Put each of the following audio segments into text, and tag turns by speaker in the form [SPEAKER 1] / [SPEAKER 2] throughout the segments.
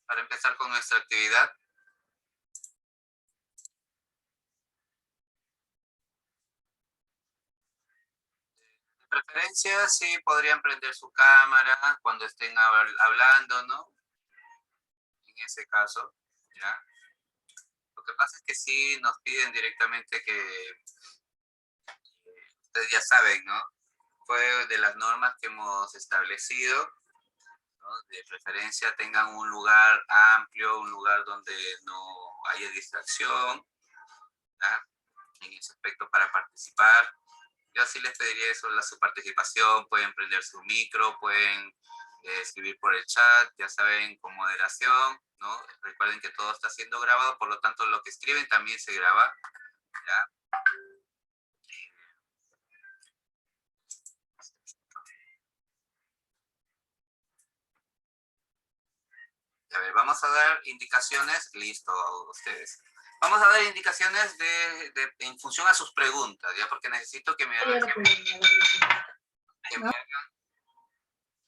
[SPEAKER 1] para empezar con nuestra actividad. De preferencia, sí podrían prender su cámara cuando estén hablando, ¿no? En ese caso, ¿ya? Lo que pasa es que sí nos piden directamente que, ustedes ya saben, ¿no? Fue de las normas que hemos establecido, ¿no? De preferencia tengan un lugar amplio, un lugar donde no haya distracción, ¿ya? En ese aspecto para participar. Yo sí les pediría eso, su participación, pueden prender su micro, pueden escribir por el chat, ya saben, con moderación, ¿no? Recuerden que todo está siendo grabado, por lo tanto lo que escriben también se graba, ¿ya? A ver, vamos a dar indicaciones, listo, ustedes. Vamos a dar indicaciones en función a sus preguntas, ¿ya? Porque necesito que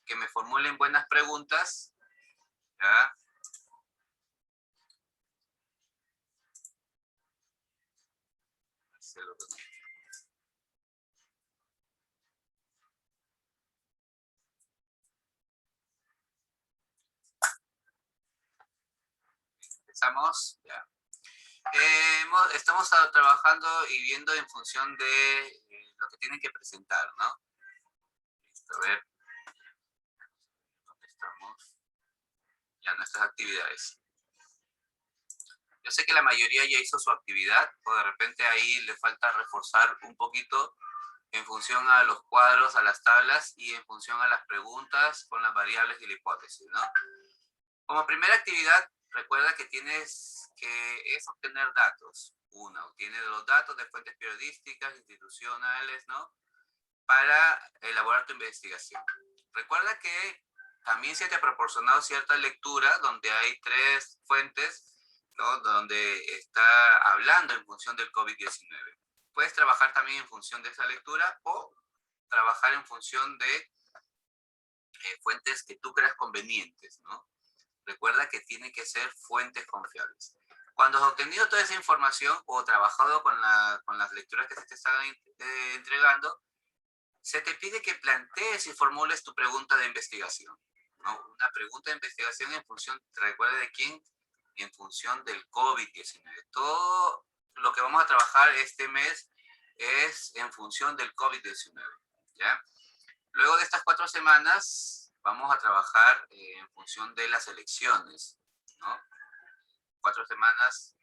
[SPEAKER 1] que me formulen buenas preguntas, ¿ya? Empezamos, ya. Estamos trabajando y viendo en función de lo que tienen que presentar, ¿no? Listo, a ver. ¿Dónde estamos? Ya, nuestras actividades. Yo sé que la mayoría ya hizo su actividad, o de repente ahí le falta reforzar un poquito en función a los cuadros, a las tablas y en función a las preguntas con las variables y la hipótesis, ¿no? Como primera actividad, recuerda que tienes que obtener datos. Una, obtiene los datos de fuentes periodísticas, institucionales, ¿no? Para elaborar tu investigación. Recuerda que también se te ha proporcionado cierta lectura donde hay 3 fuentes, ¿no? Donde está hablando en función del COVID-19. Puedes trabajar también en función de esa lectura o trabajar en función de fuentes que tú creas convenientes, ¿no? Recuerda que tienen que ser fuentes confiables. Cuando has obtenido toda esa información o trabajado con las lecturas que se te están entregando, se te pide que plantees y formules tu pregunta de investigación, ¿no? Una pregunta de investigación en función, recuerda de quién, en función del COVID-19. Todo lo que vamos a trabajar este mes es en función del COVID-19, ¿ya? Luego de estas 4 semanas, vamos a trabajar en función de las elecciones, ¿no? 4 semanas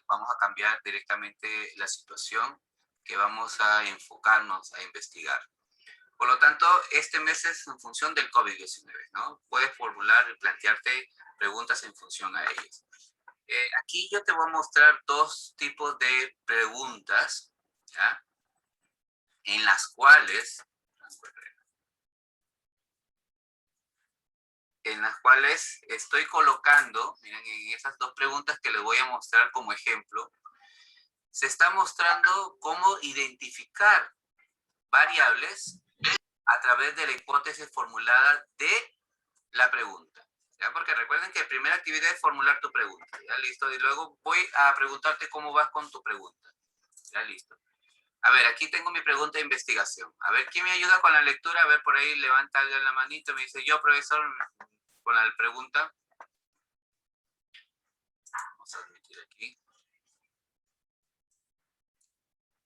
[SPEAKER 1] vamos a cambiar directamente la situación que vamos a enfocarnos a investigar. Por lo tanto, este mes es en función del COVID-19, ¿no? Puedes formular y plantearte preguntas en función a ellas. Aquí yo te voy a mostrar 2 tipos de preguntas, ¿ya? En las cuales estoy colocando, miren, en esas 2 preguntas que les voy a mostrar como ejemplo, se está mostrando cómo identificar variables a través de la hipótesis formulada de la pregunta, ¿ya? Porque recuerden que la primera actividad es formular tu pregunta, ¿ya? Listo, y luego voy a preguntarte cómo vas con tu pregunta, ¿ya? Listo. A ver, aquí tengo mi pregunta de investigación. A ver, ¿quién me ayuda con la lectura? A ver, por ahí levanta la manito, me dice, yo, profesor, con la pregunta. Vamos a admitir aquí.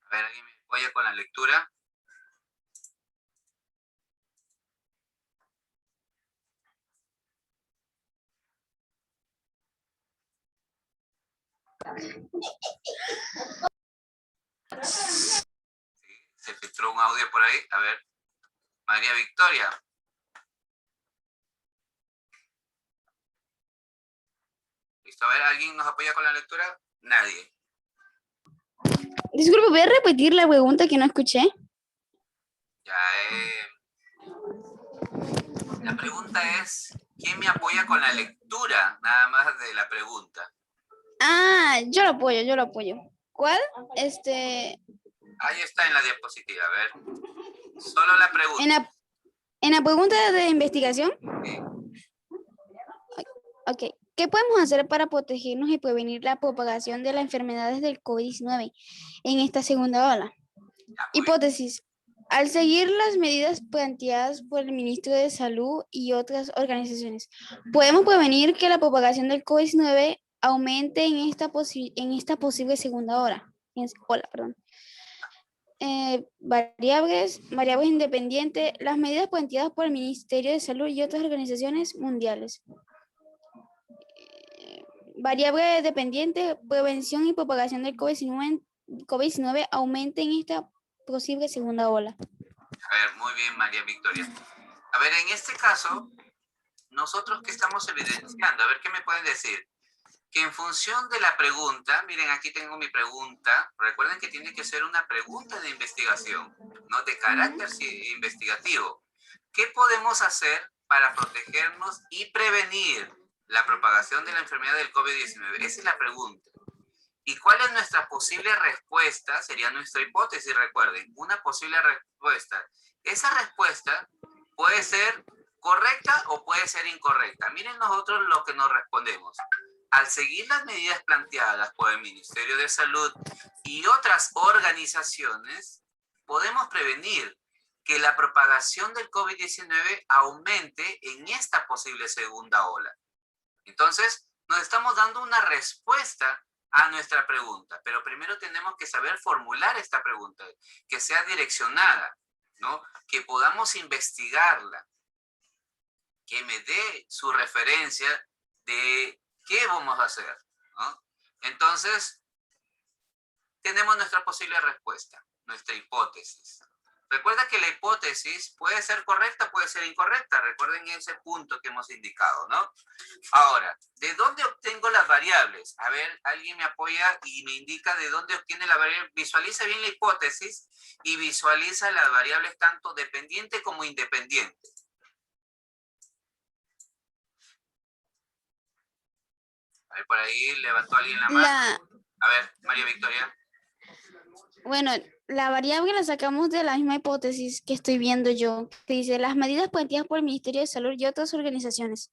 [SPEAKER 1] A ver, ¿alguien me apoya con la lectura? Sí, se filtró un audio por ahí. A ver, María Victoria. ¿Listo? A ver, ¿alguien nos apoya con la lectura? Nadie.
[SPEAKER 2] Disculpe, ¿voy a repetir la pregunta que no escuché?
[SPEAKER 1] Ya, la pregunta es, ¿quién me apoya con la lectura? Nada más de la pregunta.
[SPEAKER 2] Ah, yo lo apoyo. ¿Cuál?
[SPEAKER 1] Ahí está en la diapositiva, a ver. Solo la pregunta.
[SPEAKER 2] En la pregunta de investigación.
[SPEAKER 1] Sí.
[SPEAKER 2] Ok. ¿Qué podemos hacer para protegernos y prevenir la propagación de las enfermedades del COVID-19 en esta segunda ola?
[SPEAKER 1] Ya, muy bien.
[SPEAKER 2] Hipótesis. Al seguir las medidas planteadas por el ministro de Salud y otras organizaciones, podemos prevenir que la propagación del COVID-19 aumente en esta posible segunda ola. Perdón. Variables independientes, las medidas planteadas por el Ministerio de Salud y otras organizaciones mundiales. Variable dependiente, prevención y propagación del COVID-19 aumenta en esta posible segunda ola.
[SPEAKER 1] A ver, muy bien, María Victoria. A ver, en este caso, nosotros qué estamos evidenciando, a ver qué me pueden decir. Que en función de la pregunta, miren, aquí tengo mi pregunta, recuerden que tiene que ser una pregunta de investigación, ¿no? De carácter investigativo. ¿Qué podemos hacer para protegernos y prevenir la propagación de la enfermedad del COVID-19? Esa es la pregunta. ¿Y cuál es nuestra posible respuesta? Sería nuestra hipótesis, recuerden, una posible respuesta. Esa respuesta puede ser correcta o puede ser incorrecta. Miren nosotros lo que nos respondemos. Al seguir las medidas planteadas por el Ministerio de Salud y otras organizaciones, podemos prevenir que la propagación del COVID-19 aumente en esta posible segunda ola. Entonces, nos estamos dando una respuesta a nuestra pregunta, pero primero tenemos que saber formular esta pregunta, que sea direccionada, ¿no? Que podamos investigarla, que me dé su referencia de qué vamos a hacer, ¿no? Entonces, tenemos nuestra posible respuesta, nuestra hipótesis. Recuerda que la hipótesis puede ser correcta, puede ser incorrecta. Recuerden ese punto que hemos indicado, ¿no? Ahora, ¿de dónde obtengo las variables? A ver, alguien me apoya y me indica de dónde obtiene la variable. Visualiza bien la hipótesis y visualiza las variables tanto dependiente como independiente. A ver, por ahí levantó alguien la mano. A ver, María Victoria.
[SPEAKER 2] Bueno, la variable la sacamos de la misma hipótesis que estoy viendo yo, que dice las medidas planteadas por el Ministerio de Salud y otras organizaciones.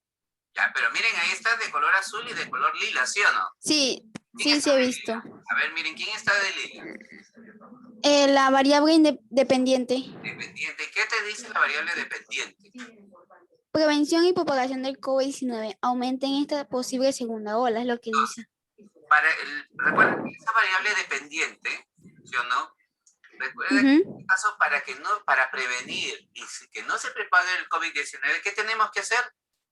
[SPEAKER 1] Ya, pero miren, ahí está de color azul y de color lila, ¿sí o no?
[SPEAKER 2] Sí, sí he visto.
[SPEAKER 1] A ver, miren, ¿quién está de lila?
[SPEAKER 2] La variable dependiente.
[SPEAKER 1] Dependiente. ¿Qué te dice la variable dependiente?
[SPEAKER 2] Prevención y propagación del COVID-19 aumenta en esta posible segunda ola, es lo que dice.
[SPEAKER 1] Recuerden que esa variable dependiente, ¿sí o no? Recuerden que en este caso, para prevenir y que no se propague el COVID-19, ¿qué tenemos que hacer?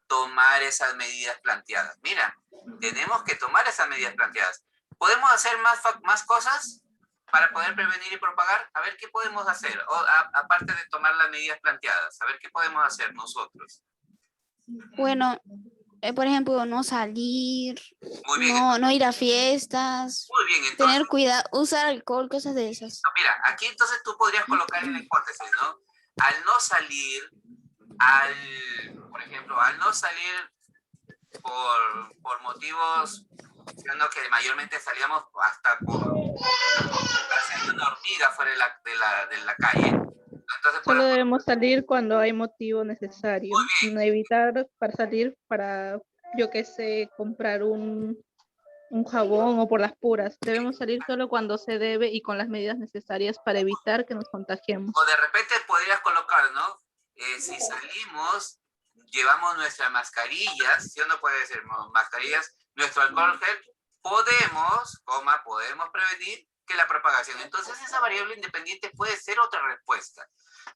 [SPEAKER 1] Tomar esas medidas planteadas. Mira, tenemos que tomar esas medidas planteadas. ¿Podemos hacer más cosas para poder prevenir y propagar? A ver, ¿qué podemos hacer? Aparte de tomar las medidas planteadas, a ver, ¿qué podemos hacer nosotros?
[SPEAKER 2] Bueno, por ejemplo, no salir,
[SPEAKER 1] muy bien,
[SPEAKER 2] no ir a fiestas,
[SPEAKER 1] muy bien, entonces,
[SPEAKER 2] tener cuidado, usar alcohol, cosas de esas.
[SPEAKER 1] Mira, aquí entonces tú podrías colocar en la hipótesis, ¿no? Al no salir, por ejemplo, al no salir por motivos, siendo que mayormente salíamos hasta por hacer una hormiga fuera de la calle. Entonces,
[SPEAKER 3] solo debemos salir cuando hay motivo necesario. No evitar para salir para, yo qué sé, comprar un jabón o por las puras. Debemos salir solo cuando se debe y con las medidas necesarias para evitar que nos contagiemos.
[SPEAKER 1] O de repente podrías colocar, ¿no? Si salimos, llevamos nuestras mascarillas, ¿sí o no puede ser? Mascarillas, nuestro alcohol gel, podemos prevenir que la propagación. Entonces esa variable independiente puede ser otra respuesta,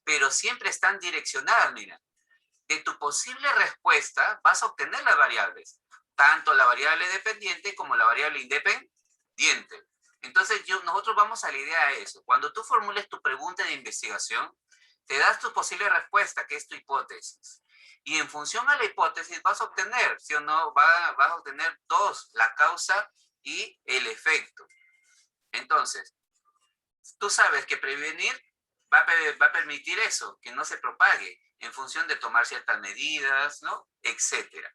[SPEAKER 1] pero siempre están direccionadas, mira. De tu posible respuesta vas a obtener las variables, tanto la variable dependiente como la variable independiente. Entonces nosotros vamos a la idea de eso. Cuando tú formules tu pregunta de investigación, te das tu posible respuesta, que es tu hipótesis. Y en función a la hipótesis vas a obtener, ¿sí o no? Vas a obtener dos, la causa y el efecto. Entonces, tú sabes que prevenir va a permitir eso, que no se propague en función de tomar ciertas medidas, ¿no? Etcétera.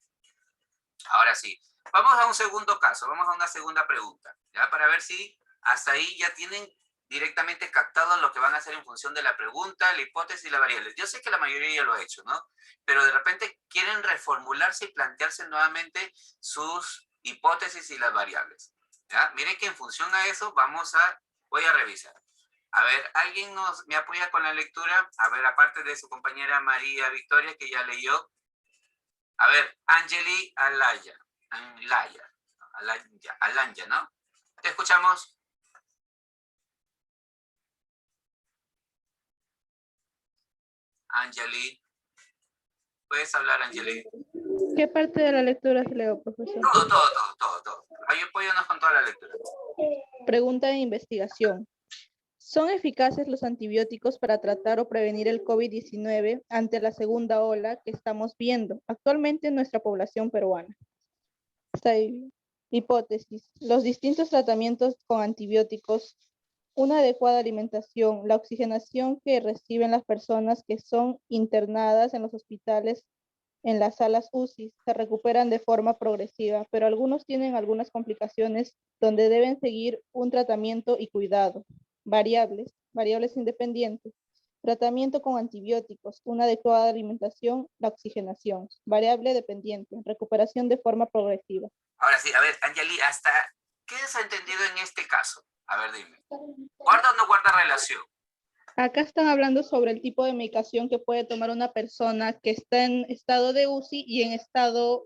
[SPEAKER 1] Ahora sí, vamos a un segundo caso, vamos a una segunda pregunta, ¿ya? Para ver si hasta ahí ya tienen directamente captado lo que van a hacer en función de la pregunta, la hipótesis y la variable. Yo sé que la mayoría ya lo ha hecho, ¿no? Pero de repente quieren reformularse y plantearse nuevamente sus hipótesis y las variables. ¿Ya? Miren que en función a eso voy a revisar. A ver, ¿alguien me apoya con la lectura? A ver, aparte de su compañera María Victoria, que ya leyó. A ver, Angeli Alanya, ¿no? Te escuchamos. Angeli. ¿Puedes hablar, Angeli?
[SPEAKER 3] ¿Qué parte de la lectura se leo, profesor?
[SPEAKER 1] Todo. Ahí apóyanos con toda la lectura.
[SPEAKER 3] Pregunta de investigación. ¿Son eficaces los antibióticos para tratar o prevenir el COVID-19 ante la segunda ola que estamos viendo actualmente en nuestra población peruana? Esta hipótesis. Los distintos tratamientos con antibióticos, una adecuada alimentación, la oxigenación que reciben las personas que son internadas en los hospitales, en las salas UCI, se recuperan de forma progresiva, pero algunos tienen algunas complicaciones donde deben seguir un tratamiento y cuidado. Variables independientes. Tratamiento con antibióticos, una adecuada alimentación, la oxigenación. Variable dependiente, recuperación de forma progresiva.
[SPEAKER 1] Ahora sí, a ver, Angeli, ¿qué has entendido en este caso? A ver, dime. ¿Guarda o no guarda relación?
[SPEAKER 3] Acá están hablando sobre el tipo de medicación que puede tomar una persona que está en estado de UCI y en estado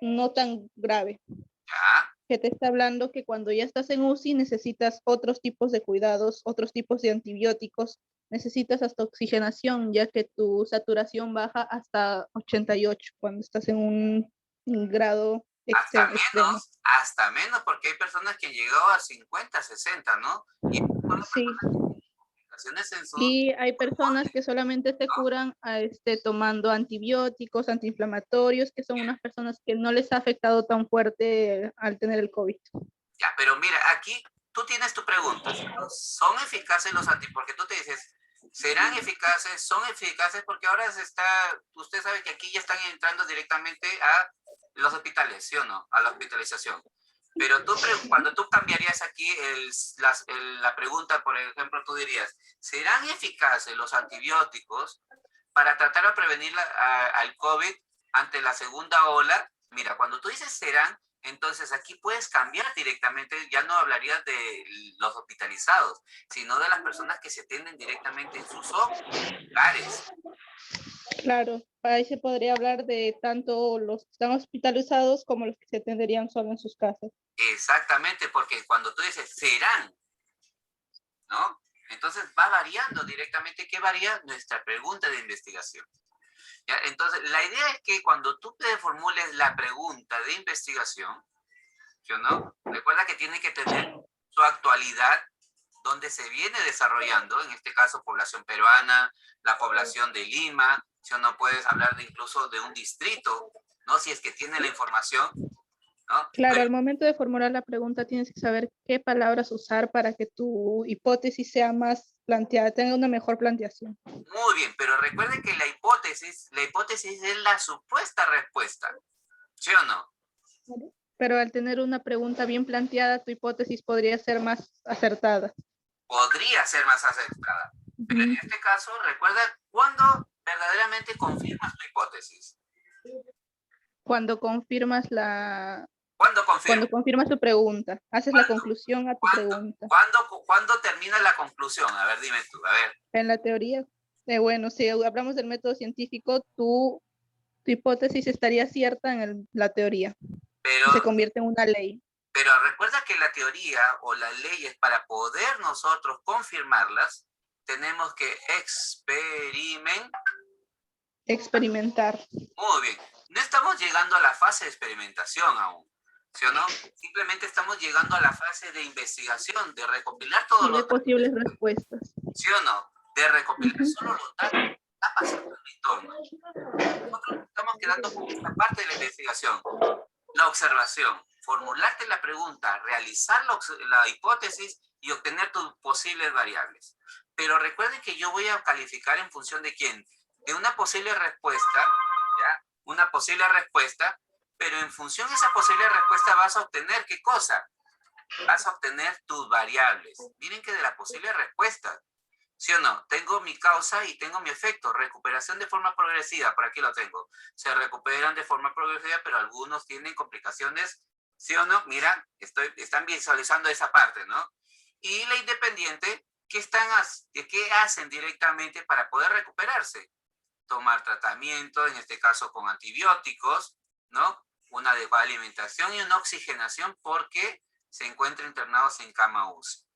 [SPEAKER 3] no tan grave.
[SPEAKER 1] Ya.
[SPEAKER 3] Que te está hablando que cuando ya estás en UCI necesitas otros tipos de cuidados, otros tipos de antibióticos, necesitas hasta oxigenación, ya que tu saturación baja hasta 88 cuando estás en un grado extremo.
[SPEAKER 1] Hasta menos, porque hay personas que han llegado a 50, 60, ¿no?
[SPEAKER 3] Sí. Y hay personas que solamente se curan tomando antibióticos, antiinflamatorios, que son unas personas que no les ha afectado tan fuerte al tener el COVID.
[SPEAKER 1] Ya, pero mira, aquí tú tienes tu pregunta. ¿Son eficaces los antibióticos? Porque tú te dices, ¿serán eficaces? ¿Son eficaces? Porque ahora usted sabe que aquí ya están entrando directamente a los hospitales, ¿sí o no? A la hospitalización. Pero cuando tú cambiarías aquí la pregunta, por ejemplo, tú dirías, ¿serán eficaces los antibióticos para tratar de prevenir al COVID ante la segunda ola? Mira, cuando tú dices serán, entonces aquí puedes cambiar directamente, ya no hablarías de los hospitalizados, sino de las personas que se atienden directamente en sus hogares.
[SPEAKER 3] Claro, ahí se podría hablar de tanto los que están hospitalizados como los que se atenderían solo en sus casas.
[SPEAKER 1] Exactamente, porque cuando tú dices serán, ¿no? Entonces va variando directamente. ¿Qué varía? Nuestra pregunta de investigación. ¿Ya? Entonces, la idea es que cuando tú te formules la pregunta de investigación, ¿sí o no? Recuerda que tiene que tener su actualidad, donde se viene desarrollando, en este caso, población peruana, la población de Lima, ¿sí o no? Puedes hablar incluso de un distrito, ¿no? Si es que tiene la información, ¿no?
[SPEAKER 3] Claro,
[SPEAKER 1] Pero,
[SPEAKER 3] al momento de formular la pregunta tienes que saber qué palabras usar para que tu hipótesis sea más planteada, tenga una mejor planteación.
[SPEAKER 1] muy bien, pero recuerde que la hipótesis es la supuesta respuesta, ¿sí o no?
[SPEAKER 3] Pero al tener una pregunta bien planteada, tu hipótesis podría ser más acertada.
[SPEAKER 1] Podría ser más acertada. Pero en este caso, recuerda cuándo verdaderamente confirmas tu hipótesis.
[SPEAKER 3] Cuando confirmas la...
[SPEAKER 1] ¿Cuándo confirmas?
[SPEAKER 3] Cuando confirmas tu pregunta, haces la conclusión a tu pregunta.
[SPEAKER 1] ¿Cuándo termina la conclusión? A ver, dime tú, a ver.
[SPEAKER 3] En la teoría, bueno, si hablamos del método científico, tu hipótesis estaría cierta en la teoría.
[SPEAKER 1] Pero,
[SPEAKER 3] se convierte en una ley.
[SPEAKER 1] Pero recuerda que la teoría o las leyes, para poder nosotros confirmarlas, tenemos que
[SPEAKER 3] experimentar.
[SPEAKER 1] Muy bien. No estamos llegando a la fase de experimentación aún, ¿sí o no? Simplemente estamos llegando a la fase de investigación, de recopilar todos los datos.
[SPEAKER 3] Posibles respuestas.
[SPEAKER 1] ¿Sí o no? De recopilar solo los datos que está pasando en el entorno. Nosotros estamos quedando con esta parte de la investigación. La observación, formularte la pregunta, realizar la hipótesis y obtener tus posibles variables. Pero recuerden que yo voy a calificar en función de quién, de una posible respuesta, ¿ya? Una posible respuesta, pero en función de esa posible respuesta vas a obtener ¿qué cosa? vas a obtener tus variables. Miren que de la posible respuesta, ¿sí o no? Tengo mi causa y tengo mi efecto. Recuperación de forma progresiva, por aquí lo tengo. Se recuperan de forma progresiva, pero algunos tienen complicaciones, ¿sí o no? Mira, están visualizando esa parte, ¿no? Y la independiente, ¿qué hacen directamente para poder recuperarse? Tomar tratamiento, en este caso con antibióticos, ¿no? Una adecuada alimentación y una oxigenación porque se encuentran internados en cama UCI.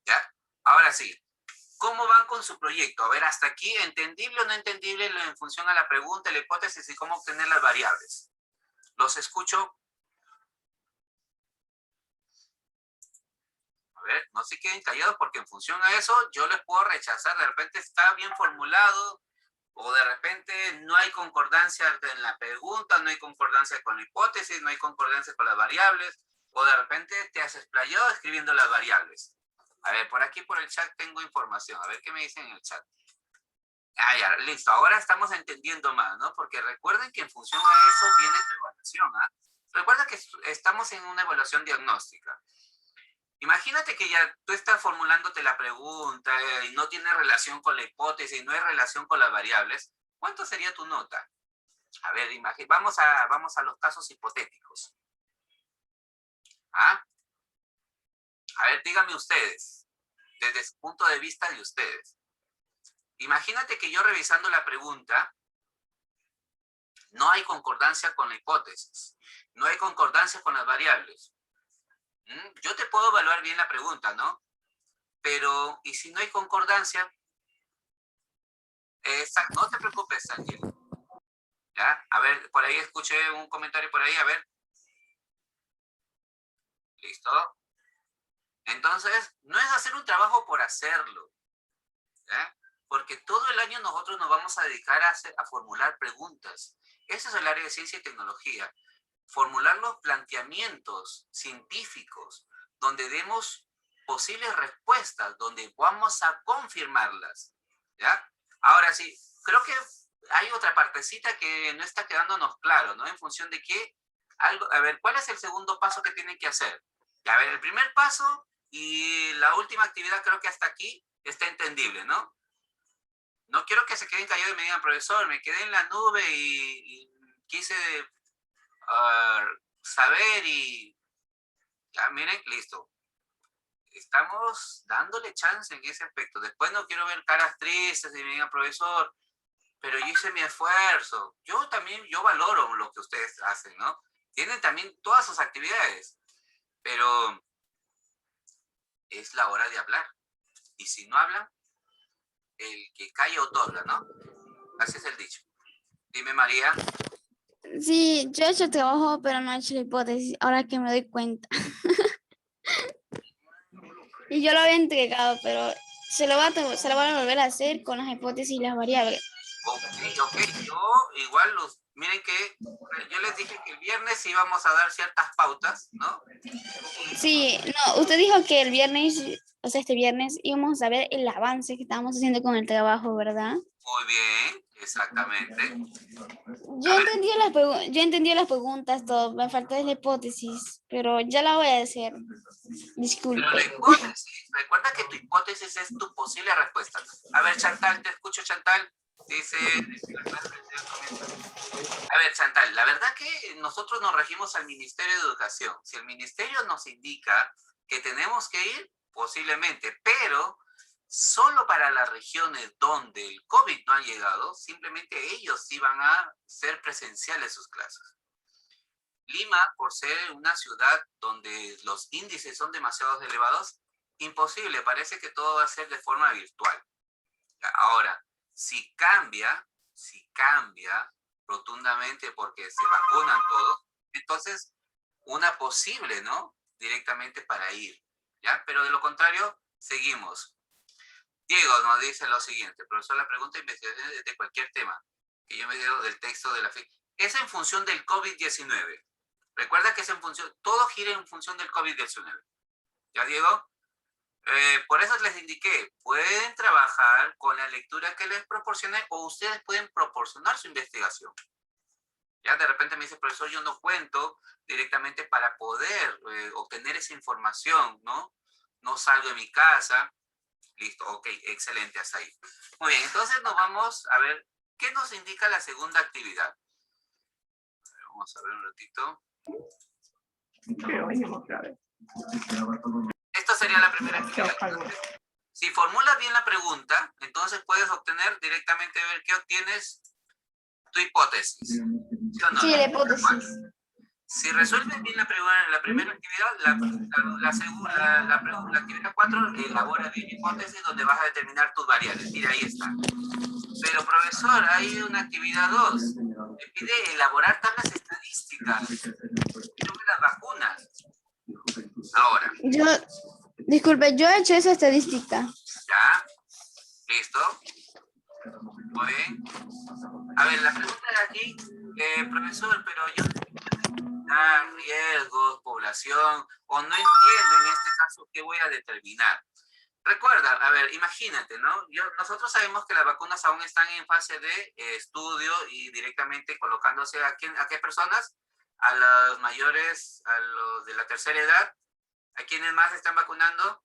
[SPEAKER 1] ¿Ya? Ahora sí, ¿cómo van con su proyecto? A ver, hasta aquí, ¿entendible o no entendible en función a la pregunta, la hipótesis y cómo obtener las variables? ¿Los escucho? A ver, no se queden callados porque en función a eso yo les puedo rechazar. De repente está bien formulado o de repente no hay concordancia en la pregunta, no hay concordancia con la hipótesis, no hay concordancia con las variables, o de repente te has explayado escribiendo las variables. A ver, por aquí por el chat tengo información. A ver qué me dicen en el chat. Ah, ya, listo. Ahora estamos entendiendo más, ¿no? Porque recuerden que en función a eso viene tu evaluación, ¿ah? Recuerda que estamos en una evaluación diagnóstica. Imagínate que ya tú estás formulándote la pregunta y no tiene relación con la hipótesis, no hay relación con las variables. ¿Cuánto sería tu nota? A ver, vamos a los casos hipotéticos. ¿Ah? A ver, díganme ustedes, desde su punto de vista de ustedes. Imagínate que yo revisando la pregunta, no hay concordancia con la hipótesis, no hay concordancia con las variables. Yo te puedo evaluar bien la pregunta, ¿no? Pero, ¿y si no hay concordancia? No te preocupes, Ángel. ¿Ya? A ver, por ahí escuché un comentario por ahí, a ver. ¿Listo? Entonces, no es hacer un trabajo por hacerlo, ¿ya? Porque todo el año nosotros nos vamos a dedicar a formular preguntas. Ese es el área de ciencia y tecnología. Formular los planteamientos científicos, donde demos posibles respuestas, donde vamos a confirmarlas, ¿ya? Ahora sí, creo que hay otra partecita que no está quedándonos claro, ¿no? En función de qué, a ver, ¿cuál es el segundo paso que tienen que hacer? A ver, el primer paso y la última actividad creo que hasta aquí está entendible, ¿no? No quiero que se queden callados y me digan, profesor, me quedé en la nube y quise saber y ya miren, listo. Estamos dándole chance en ese aspecto. Después no quiero ver caras tristes y me digan, profesor, pero yo hice mi esfuerzo. Yo valoro lo que ustedes hacen, ¿no? Tienen también todas sus actividades, pero es la hora de hablar. Y si no hablan, el que calla otorga, ¿no? Así es el dicho. Dime, María.
[SPEAKER 2] Sí, yo he hecho el trabajo, pero no he hecho la hipótesis, ahora que me doy cuenta. Y yo lo había entregado, pero se lo va a volver a hacer con las hipótesis y las variables.
[SPEAKER 1] Ok. Yo igual miren que yo les dije que el viernes íbamos a dar ciertas pautas, ¿no?
[SPEAKER 2] Sí, no, usted dijo que el viernes, o sea, este viernes íbamos a ver el avance que estábamos haciendo con el trabajo, ¿verdad?
[SPEAKER 1] Muy bien, exactamente.
[SPEAKER 2] Yo entendí las preguntas, todo, me falta la hipótesis, pero ya la voy a hacer. Disculpe.
[SPEAKER 1] Pero la hipótesis, recuerda que tu hipótesis es tu posible respuesta. A ver, Chantal, te escucho, Chantal. Dice, a ver, Chantal, la verdad que nosotros nos regimos al Ministerio de Educación. Si el Ministerio nos indica que tenemos que ir, posiblemente, pero solo para las regiones donde el COVID no ha llegado, simplemente ellos sí van a ser presenciales sus clases. Lima, por ser una ciudad donde los índices son demasiado elevados, imposible, parece que todo va a ser de forma virtual. Ahora, si cambia rotundamente porque se vacunan todos, entonces una posible, ¿no? Directamente para ir, ¿ya? Pero de lo contrario, seguimos. Diego nos dice lo siguiente, profesor, la pregunta de investigación de cualquier tema, que yo me digo del texto de la FIC, es en función del COVID-19. Recuerda que es en función, todo gira en función del COVID-19. ¿Ya, Diego? Por eso les indiqué, pueden trabajar con la lectura que les proporcioné o ustedes pueden proporcionar su investigación. Ya de repente me dice, profesor, yo no cuento directamente para poder obtener esa información, ¿no? No salgo de mi casa. Listo, ok, excelente, hasta ahí. Muy bien, entonces nos vamos a ver qué nos indica la segunda actividad. Vamos a ver un ratito. Esta sería la primera actividad. Entonces, si formulas bien la pregunta, entonces puedes obtener directamente, ver qué obtienes, tu hipótesis. ¿Sí o no?
[SPEAKER 2] Sí, la hipótesis.
[SPEAKER 1] Si resuelves bien la primera actividad, la actividad 4 elabora bien hipótesis donde vas a determinar tus variables. Mira, ahí está. Pero, profesor, hay una actividad 2. Te pide elaborar tablas estadísticas sobre las vacunas. Ahora,
[SPEAKER 2] Disculpe, yo he hecho esa estadística.
[SPEAKER 1] ¿ya? ¿Listo? Muy bien. A ver, la pregunta de aquí, profesor, pero yo riesgos, población, o no entiendo en este caso qué voy a determinar. Recuerda, a ver, imagínate, ¿no? Nosotros sabemos que las vacunas aún están en fase de estudio y directamente colocándose a qué personas, a los mayores, a los de la tercera edad, ¿a quiénes más están vacunando?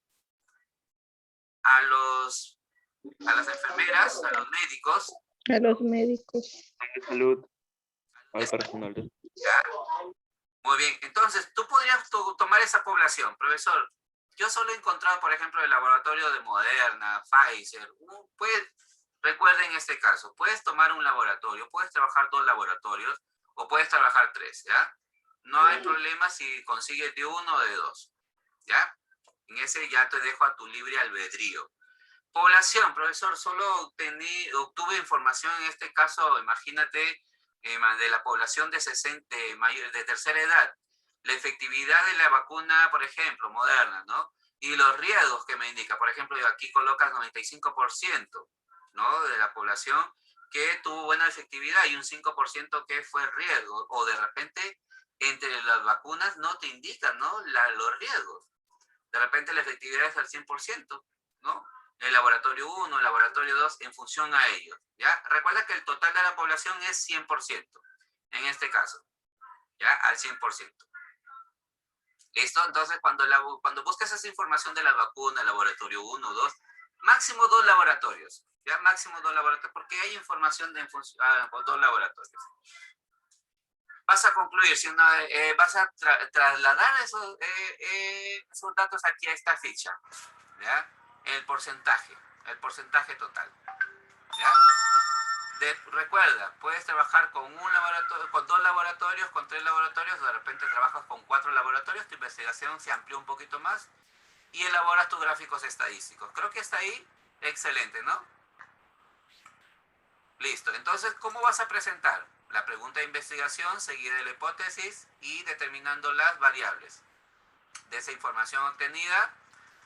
[SPEAKER 1] A las enfermeras, a los médicos.
[SPEAKER 3] A los médicos.
[SPEAKER 4] De salud, al personal de
[SPEAKER 1] ¿Ya? Muy bien, entonces tú podrías tomar esa población, profesor. Yo solo he encontrado, por ejemplo, el laboratorio de Moderna, Pfizer. Recuerden este caso, puedes tomar un laboratorio, puedes trabajar 2 laboratorios o puedes trabajar 3, ¿ya? No hay problema si consigues de 1 o de 2, ¿ya? En ese ya te dejo a tu libre albedrío. Población, profesor, solo obtuve información en este caso, imagínate, de la población de tercera edad. La efectividad de la vacuna, por ejemplo, Moderna, ¿no? Y los riesgos que me indica. Por ejemplo, aquí colocas 95%, ¿no? De la población que tuvo buena efectividad y un 5% que fue riesgo. O de repente, entre las vacunas no te indican, ¿no? Los riesgos. De repente la efectividad es al 100%, ¿no? El laboratorio 1, el laboratorio 2, en función a ellos, ¿ya? Recuerda que el total de la población es 100%, en este caso, ¿ya? Al 100%. ¿Listo? Entonces, cuando buscas esa información de la vacuna, laboratorio 1, 2, máximo 2 laboratorios, ¿ya? Máximo 2 laboratorios, porque hay información por 2 laboratorios. Vas a concluir, si no, vas a trasladar esos datos aquí a esta ficha, ¿ya? El porcentaje total, ¿ya? Recuerda, puedes trabajar con un laboratorio, con 2 laboratorios, con 3 laboratorios, de repente trabajas con 4 laboratorios, tu investigación se amplió un poquito más y elaboras tus gráficos estadísticos. Creo que está ahí excelente, ¿no? Listo, entonces, ¿cómo vas a presentar? La pregunta de investigación, seguida de la hipótesis y determinando las variables de esa información obtenida,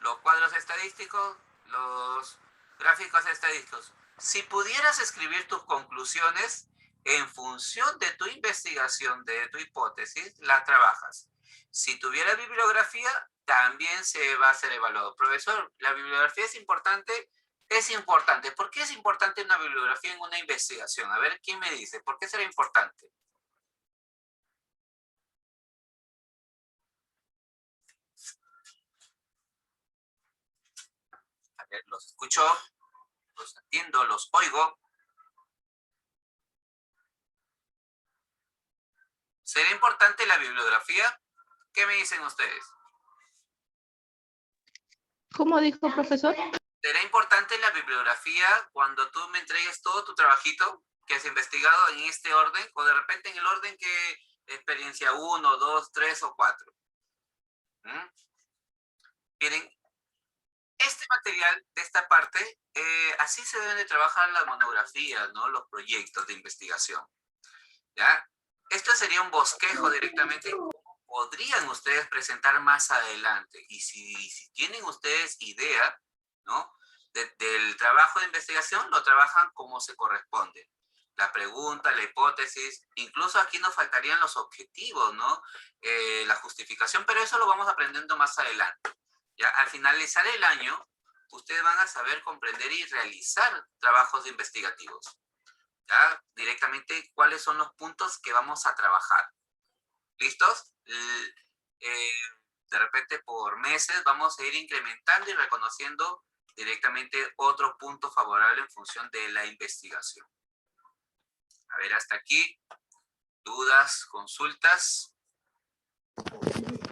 [SPEAKER 1] los cuadros estadísticos, los gráficos estadísticos. Si pudieras escribir tus conclusiones en función de tu investigación, de tu hipótesis, la trabajas. Si tuviera bibliografía, también se va a ser evaluado. Profesor, ¿la bibliografía es importante? Es importante. ¿Por qué es importante una bibliografía en una investigación? A ver, ¿quién me dice? ¿Por qué será importante? A ver, los escucho, los entiendo, los oigo. ¿Será importante la bibliografía? ¿Qué me dicen ustedes?
[SPEAKER 3] ¿Cómo dijo, profesor?
[SPEAKER 1] ¿Será importante la bibliografía cuando tú me entregues todo tu trabajito que has investigado en este orden o de repente en el orden que experiencia 1, 2, 3 o 4? Miren, este material de esta parte, así se deben de trabajar las monografías, ¿no? Los proyectos de investigación, ¿ya? Esto sería un bosquejo directamente. Podrían ustedes presentar más adelante. Y si tienen ustedes idea, ¿no? Del trabajo de investigación, lo trabajan como se corresponde. La pregunta, la hipótesis, incluso aquí nos faltarían los objetivos, ¿no? La justificación, pero eso lo vamos aprendiendo más adelante. ¿Ya? Al finalizar el año, ustedes van a saber comprender y realizar trabajos investigativos. ¿Ya? Directamente cuáles son los puntos que vamos a trabajar. ¿Listos? De repente por meses vamos a ir incrementando y reconociendo directamente otro punto favorable en función de la investigación. A ver, hasta aquí. ¿Dudas, consultas?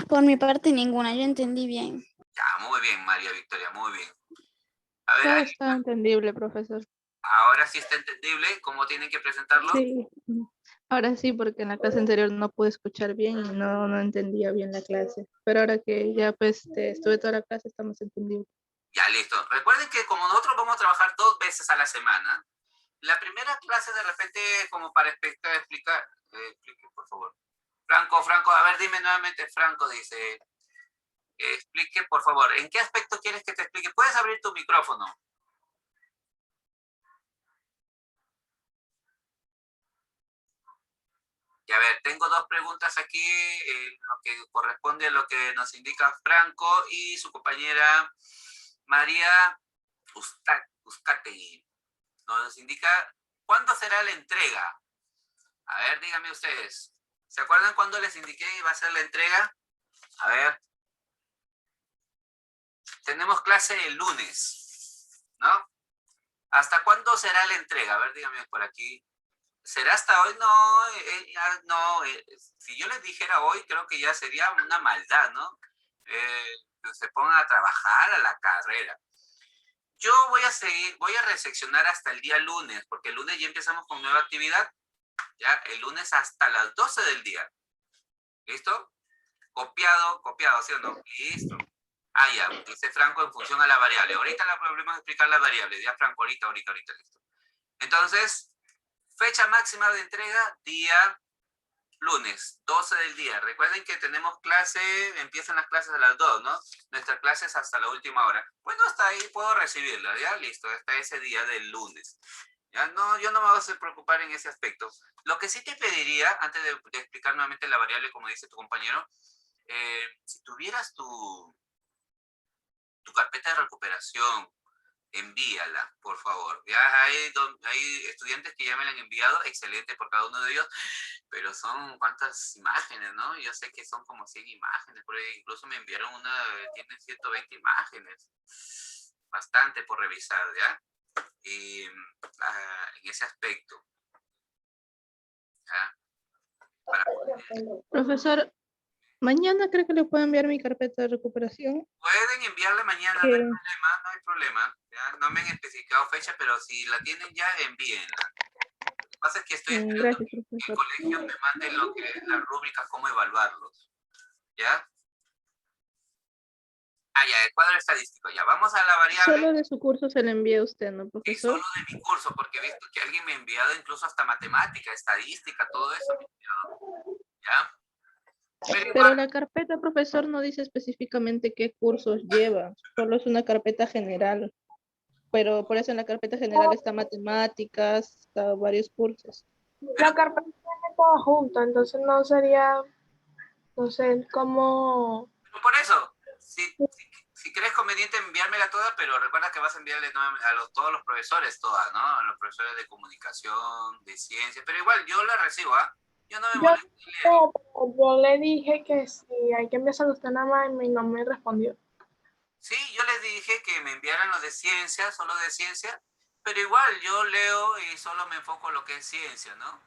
[SPEAKER 2] Por mi parte, ninguna. Yo entendí bien.
[SPEAKER 1] Ya, muy bien, María Victoria, muy bien. A ver,
[SPEAKER 3] Todo está entendible, profesor.
[SPEAKER 1] ahora sí está entendible cómo tienen que presentarlo.
[SPEAKER 3] Sí. Ahora sí, porque en la clase anterior no pude escuchar bien y no entendía bien la clase. Pero ahora que ya pues estuve toda la clase, está más entendible.
[SPEAKER 1] Ya, listo. Recuerden que como nosotros vamos a trabajar 2 veces a la semana, la primera clase de repente, como para explicar, explique, por favor. Franco, a ver, dime nuevamente, Franco dice, explique, por favor, ¿en qué aspecto quieres que te explique? ¿Puedes abrir tu micrófono? Y a ver, tengo 2 preguntas aquí, lo que corresponde a lo que nos indica Franco y su compañera María Uzcategui. Nos indica, ¿cuándo será la entrega? A ver, díganme ustedes. ¿Se acuerdan cuándo les indiqué que iba a ser la entrega? A ver. Tenemos clase el lunes, ¿no? ¿Hasta cuándo será la entrega? A ver, díganme por aquí. ¿Será hasta hoy? No, no. Si yo les dijera hoy, creo que ya sería una maldad, ¿no? Que se pongan a trabajar a la carrera. Yo voy a reseccionar hasta el día lunes, porque el lunes ya empezamos con nueva actividad. Ya, el lunes hasta las 12 del día. ¿Listo? Copiado, ¿sí o no? Listo. Ah, ya, dice Franco en función a la variable. Ahorita la problema es explicar las variables. Ya, Franco, ahorita, listo. Entonces, fecha máxima de entrega, día lunes, 12 del día. Recuerden que tenemos clase, empiezan las clases a las 2, ¿no? Nuestra clase es hasta la última hora. Bueno, hasta ahí puedo recibirla, ¿ya? Listo, hasta ese día del lunes. Ya, no, yo no me voy a preocupar en ese aspecto. Lo que sí te pediría, antes de explicar nuevamente la variable, como dice tu compañero, si tuvieras tu carpeta de recuperación, envíala, por favor. Ya hay estudiantes que ya me la han enviado, excelente por cada uno de ellos, pero son cuántas imágenes, ¿no? Yo sé que son como 100 imágenes, por ahí incluso me enviaron tiene 120 imágenes, bastante por revisar, ¿ya? Y en ese aspecto, ¿ya?
[SPEAKER 3] Profesor, mañana creo que le puedo enviar mi carpeta de recuperación.
[SPEAKER 1] Pueden enviarla mañana, no hay problema. ¿Ya? No me han especificado fecha, pero si la tienen ya, envíenla. Lo que pasa es que estoy esperando
[SPEAKER 3] Gracias,
[SPEAKER 1] que el
[SPEAKER 3] profesor.
[SPEAKER 1] colegio me mande las rúbricas, cómo evaluarlos. ¿Ya? Ah, ya, el cuadro estadístico. Ya, vamos a la variable.
[SPEAKER 3] Solo de su curso se le envía a usted, ¿no,
[SPEAKER 1] Y
[SPEAKER 3] profesor?
[SPEAKER 1] solo de mi curso, porque he visto que alguien me ha enviado incluso hasta matemática, estadística, todo eso me ha enviado. ¿Ya?
[SPEAKER 3] Pero la carpeta, profesor, no dice específicamente qué cursos lleva, solo es una carpeta general. Pero por eso en la carpeta general está matemáticas, está varios cursos.
[SPEAKER 5] La carpeta tiene todo junto, entonces no sería, no sé, cómo...
[SPEAKER 1] Pero por eso, si crees conveniente enviármela toda, pero recuerda que vas a enviarle a todos los profesores todas, ¿no? A los profesores de comunicación, de ciencia, pero igual yo la recibo, ¿ah? Yo no me molesto en leer.
[SPEAKER 5] Yo le dije que si hay que enviárselo a usted nada más y no me respondió.
[SPEAKER 1] Sí, yo les dije que me enviaran los de ciencia, solo de ciencia, pero igual yo leo y solo me enfoco en lo que es ciencia, ¿no?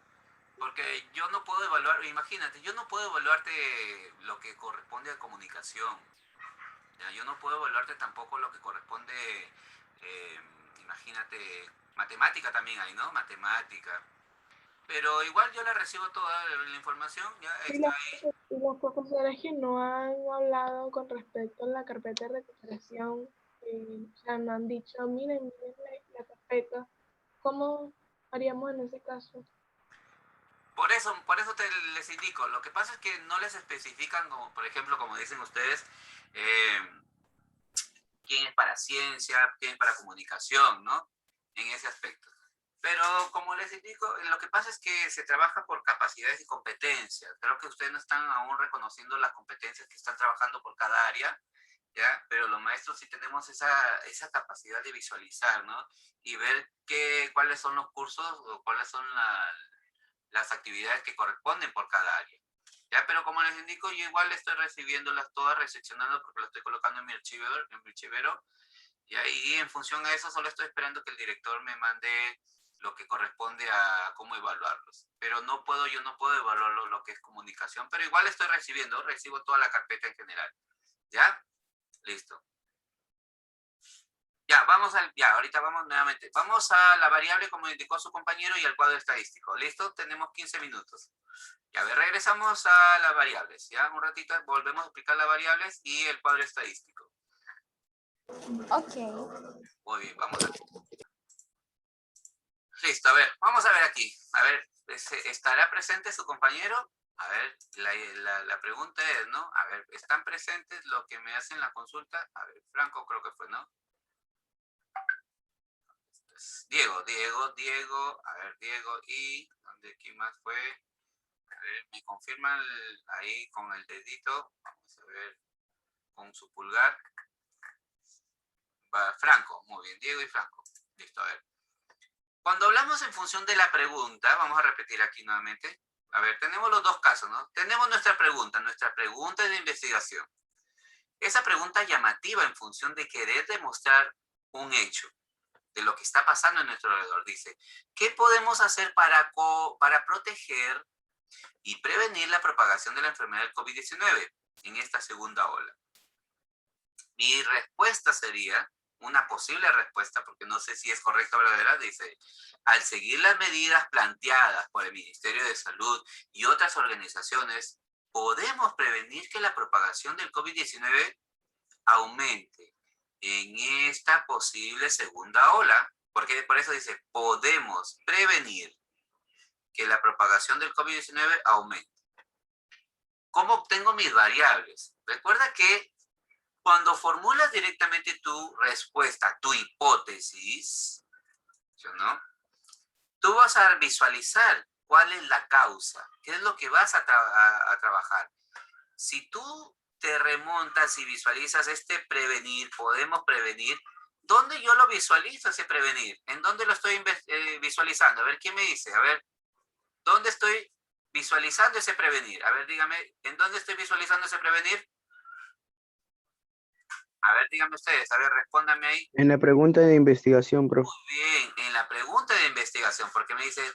[SPEAKER 1] Porque yo no puedo evaluar, imagínate, yo no puedo evaluarte lo que corresponde a comunicación. ¿Ya? Yo no puedo evaluarte tampoco lo que corresponde, eh, imagínate, matemática también hay, ¿no? Matemática. Pero igual yo la recibo toda la información, ya está ahí.
[SPEAKER 5] Y los profesores que no han hablado con respecto a la carpeta de recuperación, o sea, no han dicho, miren la carpeta, ¿cómo haríamos en ese caso?
[SPEAKER 1] Por eso les indico. Lo que pasa es que no les especifican, como, por ejemplo, como dicen ustedes, quién es para ciencia, quién es para comunicación, ¿no? En ese aspecto. Pero como les indico, lo que pasa es que se trabaja por capacidades y competencias. Creo que ustedes no están aún reconociendo las competencias que están trabajando por cada área ¿ya? Pero los maestros sí tenemos esa capacidad de visualizar, ¿no? Y ver cuáles son los cursos o cuáles son las actividades que corresponden por cada área. ¿Ya? Pero como les indico, yo igual estoy recibiéndolas todas, reseccionando porque lo estoy colocando en mi archivero, y ahí en función a eso solo estoy esperando que el director me mande lo que corresponde a cómo evaluarlos. Pero yo no puedo evaluarlo lo que es comunicación, pero igual estoy recibo toda la carpeta en general. ¿Ya? Listo. Ya, ahorita vamos nuevamente. Vamos a la variable como indicó su compañero y al cuadro estadístico. ¿Listo? Tenemos 15 minutos. Ya, a ver, regresamos a las variables. Ya, un ratito volvemos a explicar las variables y el cuadro estadístico.
[SPEAKER 2] Ok.
[SPEAKER 1] Muy bien, vamos a... Listo, a ver, vamos a ver aquí. A ver, ¿estará presente su compañero? A ver, la pregunta es, ¿no? A ver, ¿están presentes los que me hacen la consulta? A ver, Franco creo que fue, ¿no? Diego, a ver, Diego, y ¿quién más fue? A ver, me confirman ahí con el dedito, vamos a ver, con su pulgar. Franco, muy bien, Diego y Franco. Listo, a ver. Cuando hablamos en función de la pregunta, vamos a repetir aquí nuevamente. A ver, tenemos los dos casos, ¿no? Tenemos nuestra pregunta de investigación. Esa pregunta llamativa en función de querer demostrar un hecho, de lo que está pasando en nuestro alrededor. Dice, ¿qué podemos hacer para proteger y prevenir la propagación de la enfermedad del COVID-19 en esta segunda ola? Mi respuesta sería, una posible respuesta, porque no sé si es correcta o verdadera, dice, al seguir las medidas planteadas por el Ministerio de Salud y otras organizaciones, podemos prevenir que la propagación del COVID-19 aumente en esta posible segunda ola, porque por eso dice, podemos prevenir que la propagación del COVID-19 aumente. ¿Cómo obtengo mis variables? Recuerda que cuando formulas directamente tu respuesta, tu hipótesis, ¿sí o no? Tú vas a visualizar cuál es la causa, qué es lo que vas a trabajar. Si tú te remontas y visualizas prevenir, podemos prevenir, ¿dónde yo lo visualizo ese prevenir? ¿En dónde lo estoy visualizando? A ver, ¿quién me dice? A ver, ¿dónde estoy visualizando ese prevenir? A ver, dígame, ¿en dónde estoy visualizando ese prevenir? A ver, díganme ustedes, a ver, respóndanme ahí.
[SPEAKER 6] En la pregunta de investigación, profe.
[SPEAKER 1] Muy bien, en la pregunta de investigación, porque me dicen,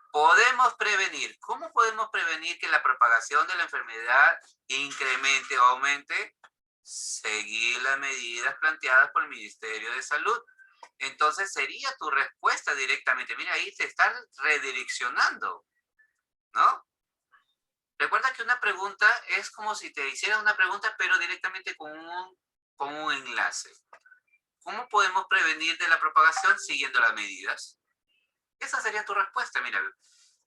[SPEAKER 1] podemos prevenir. ¿Cómo podemos prevenir que la propagación de la enfermedad incremente o aumente? Seguir las medidas planteadas por el Ministerio de Salud. Entonces sería tu respuesta directamente. Mira, ahí te están redireccionando, ¿no? Recuerda que una pregunta es como si te hicieran una pregunta, pero directamente con un enlace. ¿Cómo podemos prevenir de la propagación siguiendo las medidas? Esa sería tu respuesta, mira.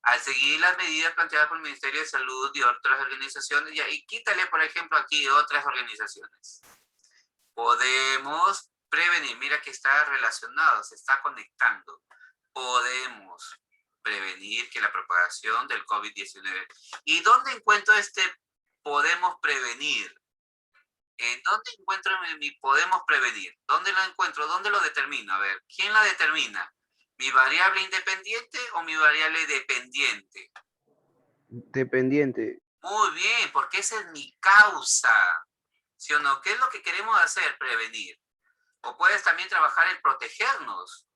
[SPEAKER 1] Al seguir las medidas planteadas por el Ministerio de Salud y otras organizaciones, y quítale, por ejemplo, aquí otras organizaciones. Podemos prevenir, mira que está relacionado, se está conectando. Podemos prevenir que la propagación del COVID-19. ¿Y dónde encuentro podemos prevenir? ¿En dónde encuentro mi podemos prevenir? ¿Dónde lo encuentro? ¿Dónde lo determino? A ver, ¿quién la determina? ¿Mi variable independiente o mi variable dependiente?
[SPEAKER 6] Dependiente.
[SPEAKER 1] Muy bien, porque esa es mi causa. ¿Sí o no? ¿Qué es lo que queremos hacer? Prevenir. O puedes también trabajar en protegernos.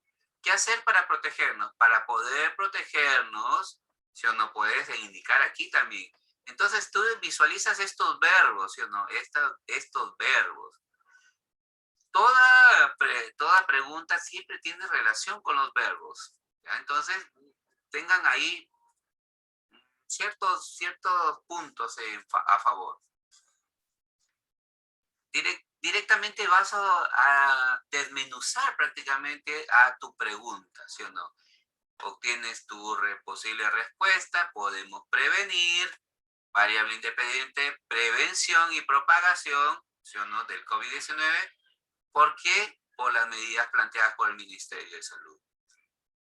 [SPEAKER 1] ¿Qué hacer para protegernos? Para poder protegernos, ¿sí o no? Puedes indicar aquí también. Entonces tú visualizas estos verbos, ¿sí o no? Estos verbos. Toda pregunta siempre tiene relación con los verbos. ¿Ya? Entonces, tengan ahí ciertos puntos a favor. Directamente vas a desmenuzar prácticamente a tu pregunta, ¿sí o no? Obtienes tu posible respuesta, podemos prevenir, variable independiente, prevención y propagación, ¿sí o no?, del COVID-19. ¿Por qué? Por las medidas planteadas por el Ministerio de Salud.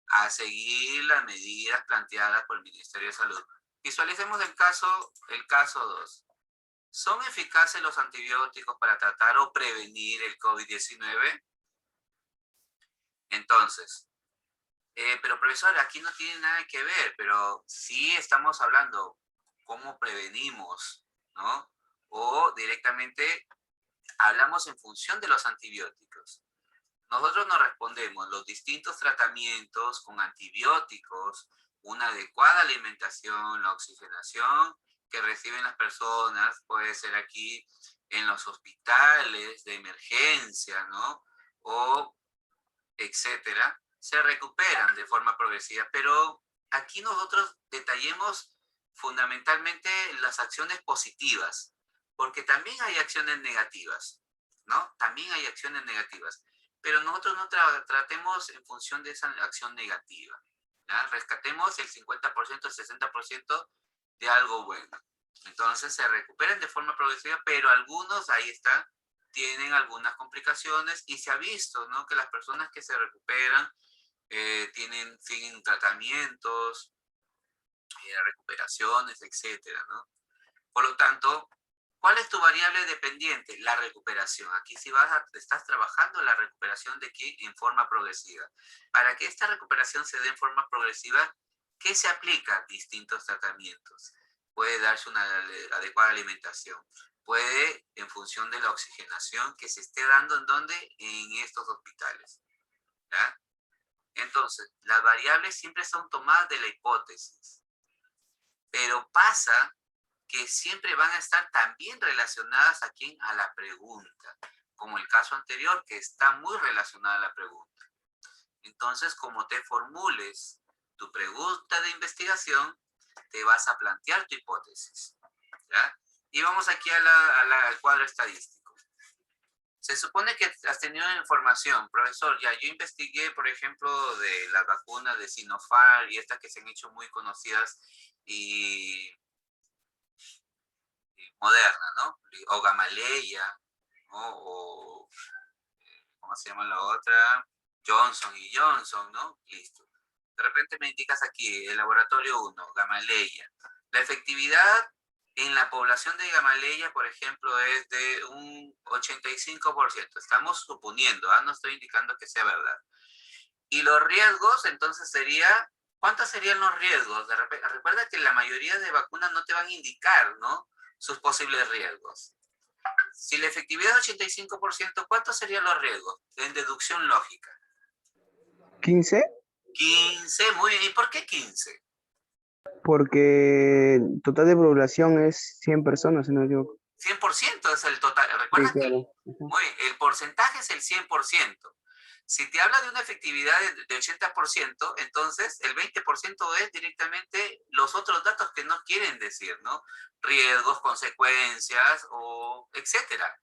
[SPEAKER 1] A seguir las medidas planteadas por el Ministerio de Salud. Visualicemos el caso 2. ¿Son eficaces los antibióticos para tratar o prevenir el COVID-19? Entonces, pero profesor, aquí no tiene nada que ver, pero sí estamos hablando cómo prevenimos, ¿no? O directamente hablamos en función de los antibióticos. Nosotros nos respondemos los distintos tratamientos con antibióticos, una adecuada alimentación, la oxigenación que reciben las personas, puede ser aquí en los hospitales de emergencia, ¿no? O etcétera, se recuperan de forma progresiva. Pero aquí nosotros detallemos fundamentalmente las acciones positivas, porque también hay acciones negativas, ¿no? También hay acciones negativas, pero nosotros no tratemos en función de esa acción negativa, ¿ya? Rescatemos el 50%, el 60% de algo bueno. Entonces se recuperan de forma progresiva, pero algunos, ahí está, tienen algunas complicaciones y se ha visto, ¿no? Que las personas que se recuperan siguen tratamientos, recuperaciones, etcétera, ¿no? Por lo tanto, ¿cuál es tu variable dependiente? La recuperación. Aquí sí estás trabajando la recuperación de aquí en forma progresiva. Para que esta recuperación se dé en forma progresiva, ¿qué se aplica? Distintos tratamientos. Puede darse una adecuada alimentación. Puede, en función de la oxigenación que se esté dando, ¿en dónde? En estos hospitales, ¿ya? Entonces, las variables siempre son tomadas de la hipótesis, pero pasa que siempre van a estar también relacionadas aquí a la pregunta, como el caso anterior, que está muy relacionada a la pregunta. Entonces, como te formules tu pregunta de investigación, te vas a plantear tu hipótesis, ¿ya? Y vamos aquí al cuadro estadístico. Se supone que has tenido información, profesor. Ya yo investigué, por ejemplo, de las vacunas de Sinopharm y estas que se han hecho muy conocidas y Moderna, ¿no? O Gamaleya, ¿no? O, ¿cómo se llama la otra? Johnson y Johnson, ¿no? Listo. De repente me indicas aquí, el laboratorio 1, Gamaleya. La efectividad en la población de Gamaleya, por ejemplo, es de un 85%. Estamos suponiendo, no estoy indicando que sea verdad. Y los riesgos, entonces sería, ¿cuántos serían los riesgos? Recuerda que la mayoría de vacunas no te van a indicar, ¿no? Sus posibles riesgos. Si la efectividad es 85%, ¿cuántos serían los riesgos? En deducción lógica.
[SPEAKER 6] 15,
[SPEAKER 1] 15, muy bien. ¿Y por qué 15?
[SPEAKER 6] porque el total de población es 100 personas, si no me equivoco.
[SPEAKER 1] 100% es el total. Recuerda
[SPEAKER 6] Sí, claro.
[SPEAKER 1] que muy bien, el porcentaje es el 100%. Si te habla de una efectividad de 80%, entonces el 20% es directamente los otros datos que no quieren decir, ¿no? Riesgos, consecuencias, o etcétera.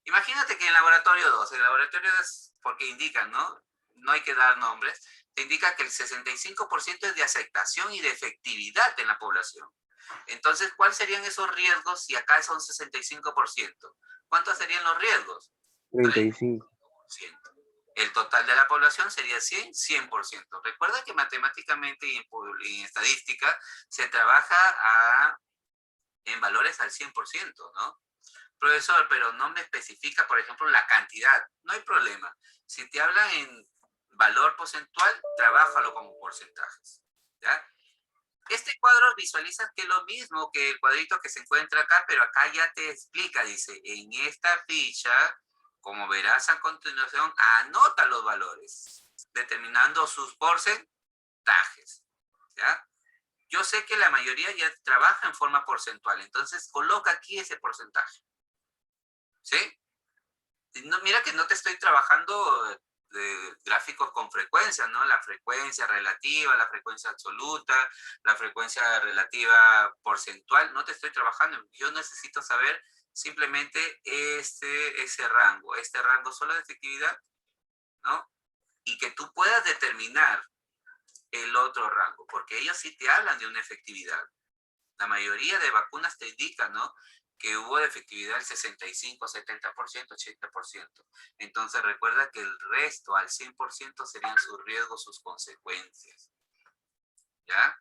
[SPEAKER 1] Imagínate que en el laboratorio 2, el laboratorio es porque indican, ¿no? No hay que dar nombres, te indica que el 65% es de aceptación y de efectividad en la población. Entonces, ¿cuáles serían esos riesgos si acá son 65%? ¿Cuántos serían los riesgos?
[SPEAKER 6] 35.
[SPEAKER 1] 30%. El total de la población sería 100%. Recuerda que matemáticamente y en estadística se trabaja en valores al 100%, ¿no? Profesor, pero no me especifica, por ejemplo, la cantidad. No hay problema. Si te hablan en valor porcentual, trabájalo como porcentajes, ¿ya? Este cuadro visualizas que es lo mismo que el cuadrito que se encuentra acá, pero acá ya te explica, dice, en esta ficha, como verás a continuación, anota los valores, determinando sus porcentajes, ¿ya? Yo sé que la mayoría ya trabaja en forma porcentual, entonces coloca aquí ese porcentaje, ¿sí? No, mira que no te estoy trabajando gráficos con frecuencia, ¿no? La frecuencia relativa, la frecuencia absoluta, la frecuencia relativa porcentual, no te estoy trabajando. Yo necesito saber simplemente este rango solo de efectividad, ¿no? Y que tú puedas determinar el otro rango, porque ellos sí te hablan de una efectividad. La mayoría de vacunas te indican, ¿no? Que hubo de efectividad el 65, 70%, 80%. Entonces recuerda que el resto, al 100%, serían sus riesgos, sus consecuencias. ¿Ya?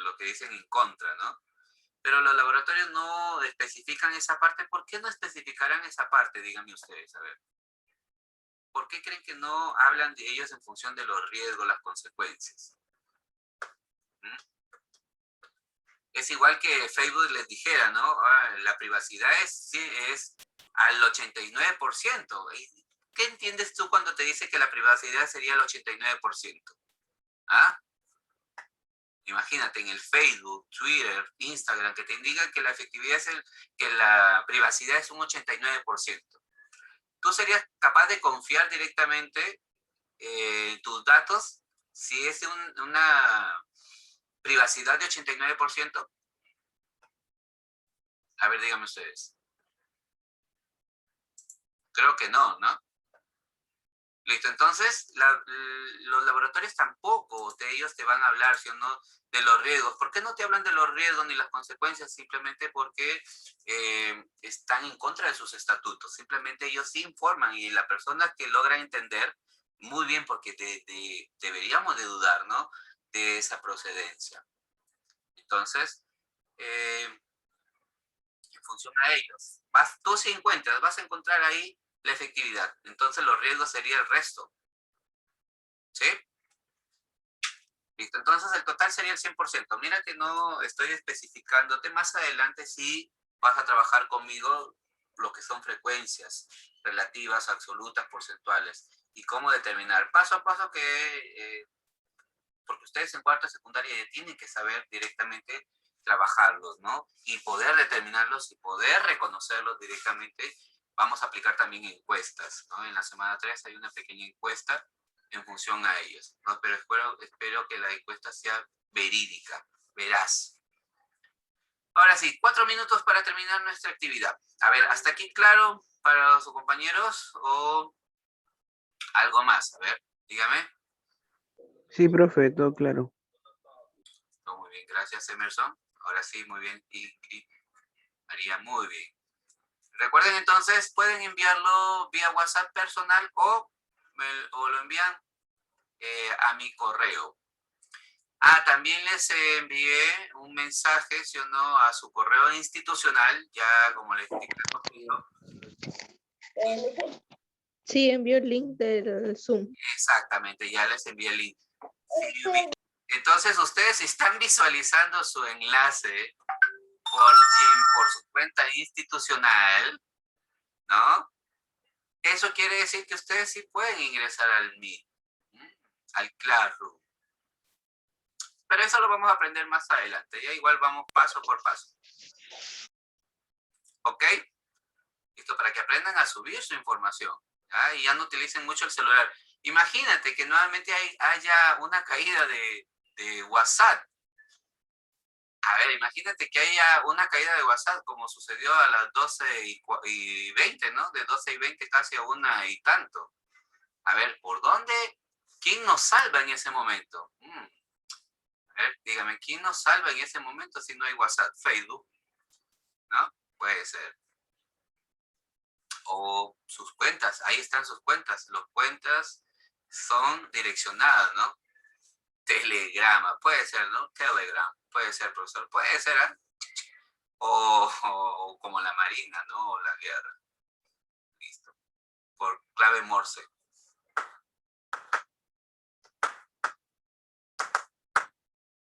[SPEAKER 1] Lo que dicen en contra, ¿no? pero los laboratorios no especifican esa parte. ¿Por qué no especificarán esa parte? Díganme ustedes, a ver. ¿Por qué creen que no hablan de ellos en función de los riesgos, las consecuencias? ¿Mm? Es igual que Facebook les dijera, ¿no? La privacidad es al 89%. ¿Qué entiendes tú cuando te dice que la privacidad sería el 89%? ¿Ah? Imagínate en el Facebook, Twitter, Instagram, que te indican que la efectividad que la privacidad es un 89%. ¿Tú serías capaz de confiar directamente en tus datos si es una privacidad de 89%? A ver, díganme ustedes. Creo que no, ¿no? Listo, entonces los laboratorios tampoco de ellos te van a hablar, ¿sí o no?, de los riesgos. ¿Por qué no te hablan de los riesgos ni las consecuencias? Simplemente porque están en contra de sus estatutos. Simplemente ellos sí informan y la persona que logra entender muy bien, porque deberíamos de dudar, ¿no?, de esa procedencia. Entonces, en función a ellos, tú si encuentras, vas a encontrar ahí la efectividad. Entonces los riesgos sería el resto. ¿Sí? Listo. Entonces el total sería el 100%. Mira que no estoy especificándote. Más adelante sí vas a trabajar conmigo lo que son frecuencias relativas, absolutas, porcentuales. Y cómo determinar paso a paso porque ustedes en cuarta secundaria ya tienen que saber directamente trabajarlos, ¿no? Y poder determinarlos y poder reconocerlos directamente. Vamos a aplicar también encuestas, ¿no? En la semana 3 hay una pequeña encuesta en función a ellos, ¿no? Pero espero que la encuesta sea verídica, veraz. Ahora sí, 4 minutos para terminar nuestra actividad. A ver, ¿hasta aquí claro para sus compañeros o algo más? A ver, dígame.
[SPEAKER 6] Sí, profe, todo claro.
[SPEAKER 1] No, muy bien, gracias Emerson. Ahora sí, muy bien. Y María, muy bien. Recuerden entonces, pueden enviarlo vía WhatsApp personal o lo envían a mi correo. También les envié un mensaje, ¿sí o no?, a su correo institucional, ya como les expliqué.
[SPEAKER 3] Sí, envió el link del Zoom.
[SPEAKER 1] Exactamente, ya les envié el link. Sí, entonces ustedes están visualizando su enlace por su cuenta institucional, ¿no? Eso quiere decir que ustedes sí pueden ingresar al Meet, al Classroom. Pero eso lo vamos a aprender más adelante. Ya igual vamos paso por paso. ¿Ok? Listo, para que aprendan a subir su información. ¿Ya? Y ya no utilicen mucho el celular. Imagínate que nuevamente haya una caída de WhatsApp. A ver, imagínate que haya una caída de WhatsApp como sucedió a las 12:20, ¿no? De 12:20 casi a 1 y tanto. A ver, ¿por dónde? ¿Quién nos salva en ese momento? A ver, dígame, ¿quién nos salva en ese momento si no hay WhatsApp? Facebook, ¿no? Puede ser. O sus cuentas, ahí están sus cuentas. Las cuentas son direccionadas, ¿no? Telegrama, puede ser, ¿no? Telegram, puede ser, profesor, puede ser, ¿eh? O como la Marina, ¿no? O la guerra. Listo. Por clave Morse.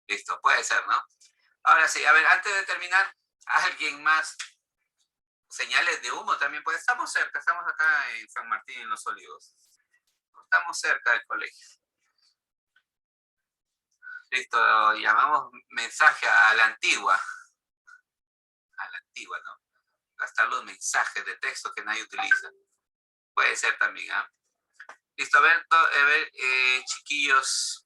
[SPEAKER 1] Listo, puede ser, ¿no? Ahora sí, a ver, antes de terminar, ¿alguien más? Señales de humo también, pues estamos cerca, estamos acá en San Martín, en Los Olivos. Estamos cerca del colegio. Listo, llamamos mensaje a la antigua. A la antigua, ¿no? Gastar los mensajes de texto que nadie utiliza. Puede ser también, ¿ah? Listo, a ver, chiquillos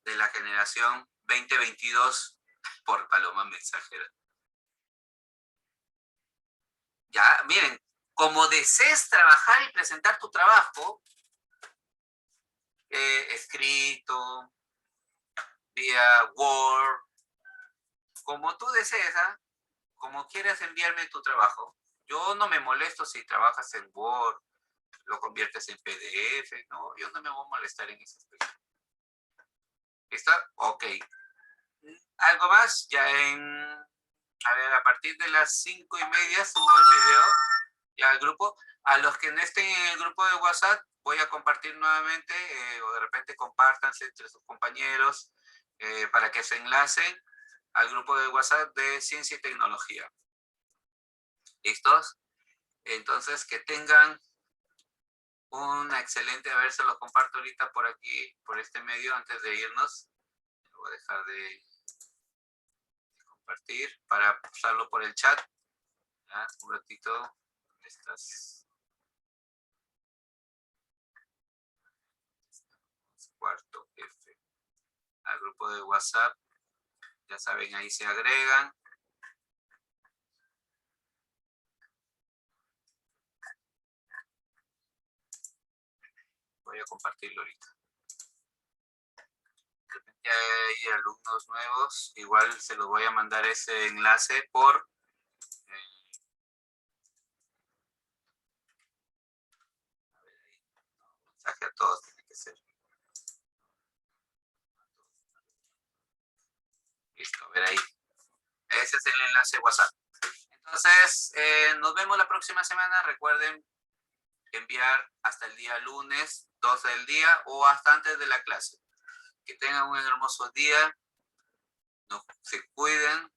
[SPEAKER 1] de la generación 2022 por Paloma Mensajera. Ya, miren, como desees trabajar y presentar tu trabajo, escrito, vía Word, como tú desees, ¿ah? Como quieras enviarme tu trabajo. Yo no me molesto si trabajas en Word, lo conviertes en PDF, no, yo no me voy a molestar en ese aspecto. ¿Está? Ok. ¿Algo más? Ya a ver, a partir de las 5:30 subo el video ya al grupo. A los que no estén en el grupo de WhatsApp, voy a compartir nuevamente, o de repente compártanse entre sus compañeros para que se enlacen al grupo de WhatsApp de Ciencia y Tecnología. ¿Listos? Entonces, que tengan una excelente, a ver, se los comparto ahorita por aquí, por este medio, antes de irnos. Lo voy a dejar de compartir para usarlo por el chat. ¿Ya? Un ratito. ¿Dónde estás? Cuarto F. Al grupo de WhatsApp. Ya saben, ahí se agregan. Voy a compartirlo ahorita. De repente hay alumnos nuevos. Igual se los voy a mandar ese enlace por mensaje a todos. Tiene que ser. Listo, a ver ahí. Ese es el enlace de WhatsApp. Entonces, nos vemos la próxima semana. Recuerden enviar hasta el día lunes, 12 del día, o hasta antes de la clase. Que tengan un hermoso día. No, se cuiden.